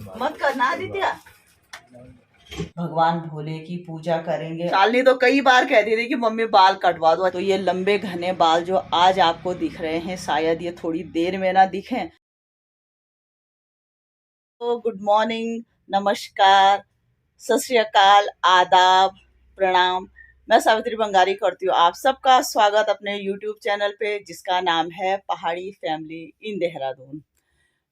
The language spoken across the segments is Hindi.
मत करना आदित्य। भगवान भोले की पूजा करेंगे। शालिनी तो कई बार कहती थी कि मम्मी बाल कटवा दो, तो ये लंबे घने बाल जो आज आपको दिख रहे हैं, शायद ये थोड़ी देर में ना दिखें। तो गुड मॉर्निंग, नमस्कार, सत श्री अकाल, आदाब, प्रणाम। मैं सावित्री बंगारी करती हूँ आप सबका स्वागत अपने YouTube चैनल पे, जिसका नाम है पहाड़ी family in Dehradun.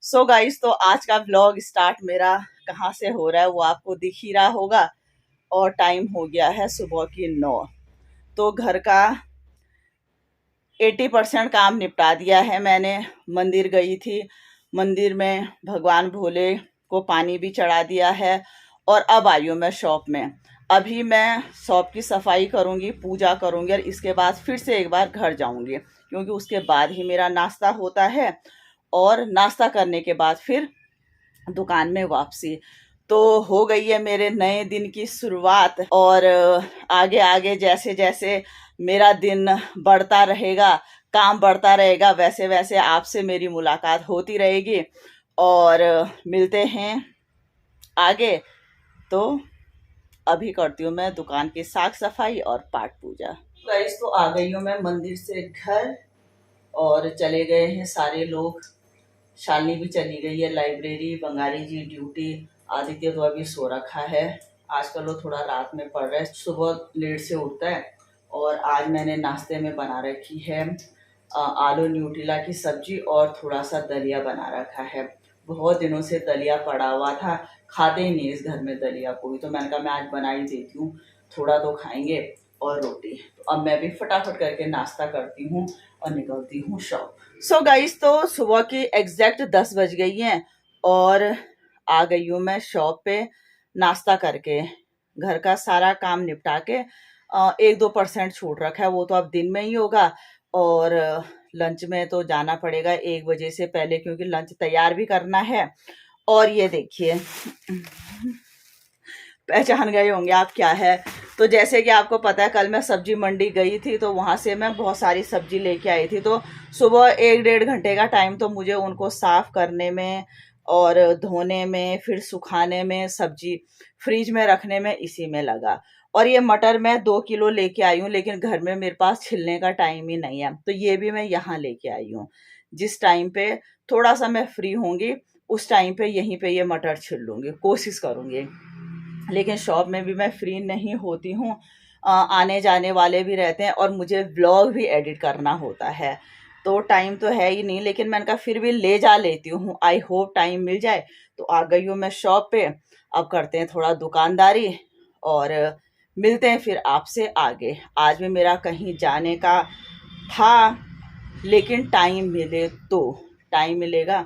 So guys, तो आज का व्लॉग स्टार्ट मेरा कहाँ से हो रहा है वो आपको दिख ही रहा होगा। और टाइम हो गया है सुबह की 9। तो घर का 80% काम निपटा दिया है मैंने। मंदिर गई थी, मंदिर में भगवान भोले को पानी भी चढ़ा दिया है। और अब आई हूँ मैं शॉप में। अभी मैं शॉप की सफाई करूँगी, पूजा करूँगी, और इसके बाद फिर से एक बार घर जाऊँगी, क्योंकि उसके बाद ही मेरा नाश्ता होता है। और नाश्ता करने के बाद फिर दुकान में वापसी। तो हो गई है मेरे नए दिन की शुरुआत। और आगे आगे जैसे जैसे मेरा दिन बढ़ता रहेगा, काम बढ़ता रहेगा, वैसे वैसे आपसे मेरी मुलाकात होती रहेगी। और मिलते हैं आगे। तो अभी करती हूँ मैं दुकान की साफ सफाई और पाठ पूजा। गाइस, तो आ गई हूँ मैं मंदिर से घर, और चले गए हैं सारे लोग। शालिनी भी चली गई है लाइब्रेरी, बंगारी जी ड्यूटी, आदित्य तो अभी सो रखा है। आजकल वो थोड़ा रात में पढ़ रहा है, सुबह लेट से उठता है। और आज मैंने नाश्ते में बना रखी है आलू न्यूट्रिला की सब्जी, और थोड़ा सा दलिया बना रखा है। बहुत दिनों से दलिया पड़ा हुआ था, खाते ही नहीं इस घर में दलिया को भी, तो मैंने कहा मैं आज बना ही देती हूँ, थोड़ा तो खाएंगे। और रोटी। तो अब मैं भी फटाफट करके नाश्ता करती हूँ और निकलती हूँ शॉप। सो गाइस, तो सुबह की एग्जैक्ट 10 बज गई हैं, और आ गई हूँ मैं शॉप पे नाश्ता करके। घर का सारा काम निपटा के 1-2% छूट रखा है, वो तो अब दिन में ही होगा। और लंच में तो जाना पड़ेगा 1 बजे से पहले, क्योंकि लंच तैयार भी करना है। और ये देखिए, पहचान गए होंगे आप क्या है। तो जैसे कि आपको पता है, कल मैं सब्जी मंडी गई थी, तो वहाँ से मैं बहुत सारी सब्जी लेके आई थी। तो सुबह 1-1.5 घंटे का टाइम तो मुझे उनको साफ करने में और धोने में, फिर सुखाने में, सब्जी फ्रिज में रखने में, इसी में लगा। और ये मटर मैं 2 किलो लेके आई हूँ, लेकिन घर में मेरे पास छिलने का टाइम ही नहीं है, तो ये भी मैं यहाँ लेके आई हूँ। जिस टाइम पे थोड़ा सा मैं फ्री होंगी, उस टाइम पे यहीं पे ये मटर छिल लूँगी, कोशिश करूँगी। लेकिन शॉप में भी मैं फ्री नहीं होती हूँ, आने जाने वाले भी रहते हैं, और मुझे व्लॉग भी एडिट करना होता है, तो टाइम तो है ही नहीं। लेकिन मैंने कहा फिर भी ले जा लेती हूँ, आई होप टाइम मिल जाए। तो आ गई हूँ मैं शॉप पे। अब करते हैं थोड़ा दुकानदारी, और मिलते हैं फिर आपसे आगे। आज भी मेरा कहीं जाने का था, लेकिन टाइम मिलेगा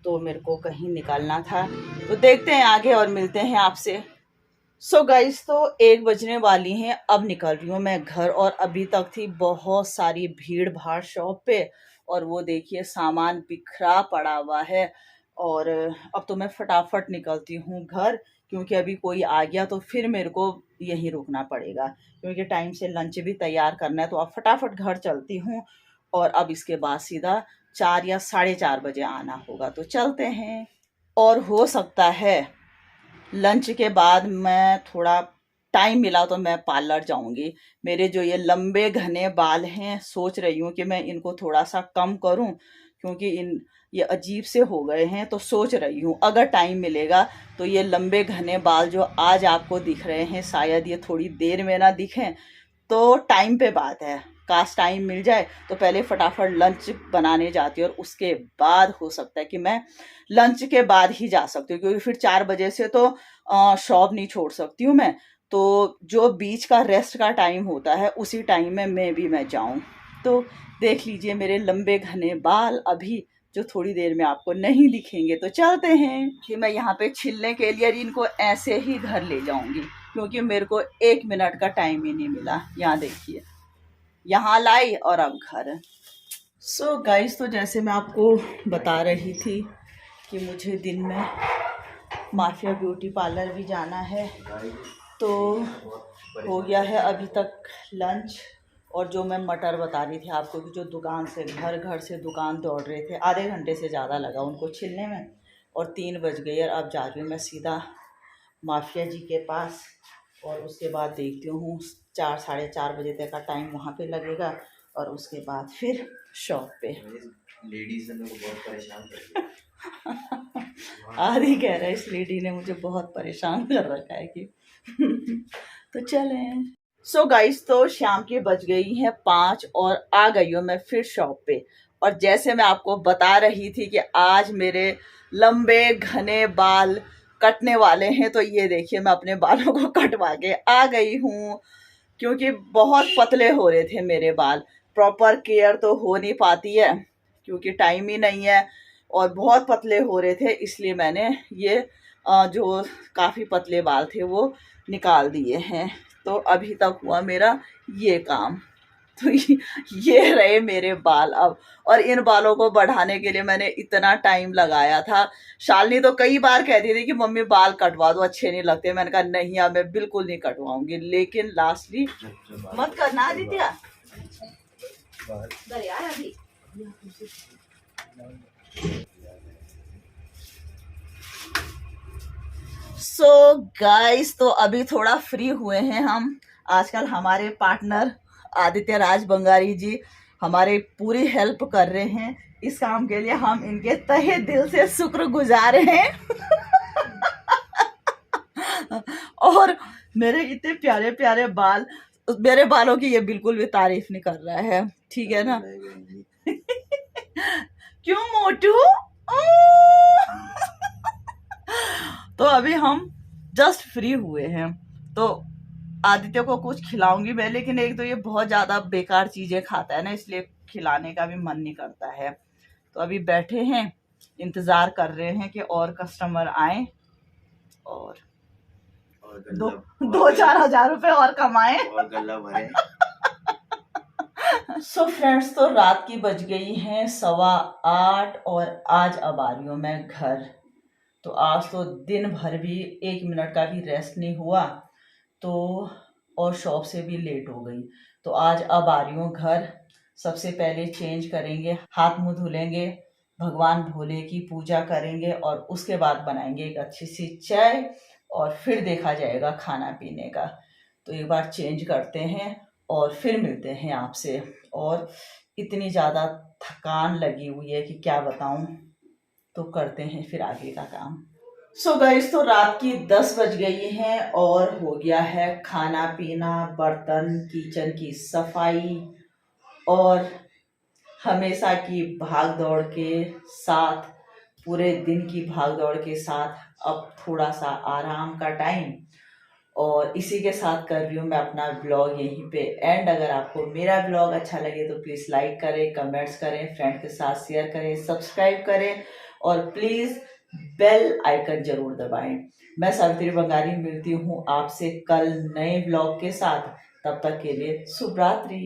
तो मेरे को कहीं निकलना था। तो देखते हैं आगे, और मिलते हैं आपसे। सो गाइस, तो 1 बजने वाली हैं, अब निकल रही हूँ मैं घर। और अभी तक थी बहुत सारी भीड़ भाड़ शॉप पे, और वो देखिए सामान बिखरा पड़ा हुआ है। और अब तो मैं फटाफट निकलती हूँ घर, क्योंकि अभी कोई आ गया तो फिर मेरे को यहीं रुकना पड़ेगा, क्योंकि टाइम से लंच भी तैयार करना है। तो अब फटाफट घर चलती हूँ, और अब इसके बाद सीधा 4 या 4:30 बजे आना होगा, तो चलते हैं। और हो सकता है लंच के बाद मैं थोड़ा टाइम मिला तो मैं पार्लर जाऊंगी। मेरे जो ये लंबे घने बाल हैं, सोच रही हूँ कि मैं इनको थोड़ा सा कम करूँ, क्योंकि ये अजीब से हो गए हैं। तो सोच रही हूँ अगर टाइम मिलेगा तो ये लंबे घने बाल जो आज आपको दिख रहे हैं, शायद ये थोड़ी देर में ना दिखें। तो टाइम पे बात है, काश टाइम मिल जाए तो पहले फटाफट लंच बनाने जाती हूँ, और उसके बाद हो सकता है कि मैं लंच के बाद ही जा सकती हूँ, क्योंकि फिर 4 बजे से तो शॉप नहीं छोड़ सकती हूँ मैं। तो जो बीच का रेस्ट का टाइम होता है, उसी टाइम में मैं जाऊँ। तो देख लीजिए मेरे लंबे घने बाल अभी, जो थोड़ी देर में आपको नहीं दिखेंगे। तो चलते हैं कि मैं यहाँ पे छिलने के लिए इनको ऐसे ही घर ले जाऊंगी, क्योंकि मेरे को 1 मिनट का टाइम ही नहीं मिला। यहाँ देखिए, यहाँ लाई और अब घर। सो गाइस, तो जैसे मैं आपको बता रही थी कि मुझे दिन में माफिया ब्यूटी पार्लर भी जाना है। तो हो गया है अभी तक लंच। और जो मैं मटर बता रही थी आपको कि जो दुकान से घर से दुकान दौड़ रहे थे, आधे घंटे से ज़्यादा लगा उनको छिलने में। और 3 बज गई और अब जा रही हूँ मैं सीधा माफिया जी के पास। और उसके बाद देखती हूँ 4 साढ़े 4 बजे तक का टाइम वहाँ पे लगेगा और उसके बाद फिर शॉप पे। लेडीज ने मुझे बहुत परेशान कर दिया। आदि कह रहा है इस लेडी ने मुझे बहुत परेशान कर रखा है कि तो चलें। सो गाइस, तो शाम की बज गई हैं 5 और आ गई हूँ मैं फिर शॉप पे। और जैसे मैं आपको बता रही थी कि आज मेरे लंबे घने बाल कटने वाले हैं, तो ये देखिए मैं अपने बालों को कटवा के आ गई हूँ, क्योंकि बहुत पतले हो रहे थे मेरे बाल। प्रॉपर केयर तो हो नहीं पाती है क्योंकि टाइम ही नहीं है, और बहुत पतले हो रहे थे, इसलिए मैंने ये जो काफ़ी पतले बाल थे वो निकाल दिए हैं। तो अभी तक हुआ मेरा ये काम। तो ये रहे मेरे बाल अब। और इन बालों को बढ़ाने के लिए मैंने इतना टाइम लगाया था। शालिनी तो कई बार कहती थी कि मम्मी बाल कटवा दो, अच्छे नहीं लगते। मैंने कहा नहीं, अब मैं बिल्कुल नहीं कटवाऊंगी, लेकिन लास्टली मत करना आदित्य। सो गाइस, तो अभी थोड़ा फ्री हुए हैं हम। आजकल हमारे पार्टनर आदित्य राज बंगारी जी हमारे पूरी हेल्प कर रहे हैं इस काम के लिए। हम इनके तहे दिल से शुक्रगुजार हैं। और मेरे इतने प्यारे प्यारे बाल, मेरे बालों की ये बिल्कुल भी तारीफ नहीं कर रहा है, ठीक है ना? क्यों मोटू? तो अभी हम जस्ट फ्री हुए हैं, तो आदित्य को कुछ खिलाऊंगी मैं, लेकिन एक तो ये बहुत ज्यादा बेकार चीजें खाता है ना, इसलिए खिलाने का भी मन नहीं करता है। तो अभी बैठे हैं, इंतजार कर रहे हैं कि और कस्टमर आए और 2-4 हजार रुपए और कमाए और गल्ला भरे। सो फ्रेंड्स, तो रात की बज गई हैं 8:15 और आज अब आ रही हूँ मैं घर। तो आज तो दिन भर भी 1 मिनट का भी रेस्ट नहीं हुआ, तो और शॉप से भी लेट हो गई। तो आज अब आ रही हूँ घर। सबसे पहले चेंज करेंगे, हाथ मुंह धुलेंगे, भगवान भोले की पूजा करेंगे और उसके बाद बनाएंगे एक अच्छी सी चाय और फिर देखा जाएगा खाना पीने का। तो एक बार चेंज करते हैं और फिर मिलते हैं आपसे। और इतनी ज़्यादा थकान लगी हुई है कि क्या बताऊं। तो करते हैं फिर आगे का काम। सो गाइस, तो रात की 10 बज गई हैं और हो गया है खाना पीना, बर्तन, किचन की सफाई और हमेशा की भाग दौड़ के साथ, पूरे दिन की भाग दौड़ के साथ अब थोड़ा सा आराम का टाइम। और इसी के साथ कर रही हूँ मैं अपना ब्लॉग यहीं पे एंड। अगर आपको मेरा ब्लॉग अच्छा लगे तो प्लीज़ लाइक करें, कमेंट्स करें, फ्रेंड के साथ शेयर करें, सब्सक्राइब करें और प्लीज़ बेल आइकन जरूर दबाएं। मैं सावित्री बंगारी मिलती हूँ आपसे कल नए ब्लॉग के साथ। तब तक के लिए शुभ रात्रि।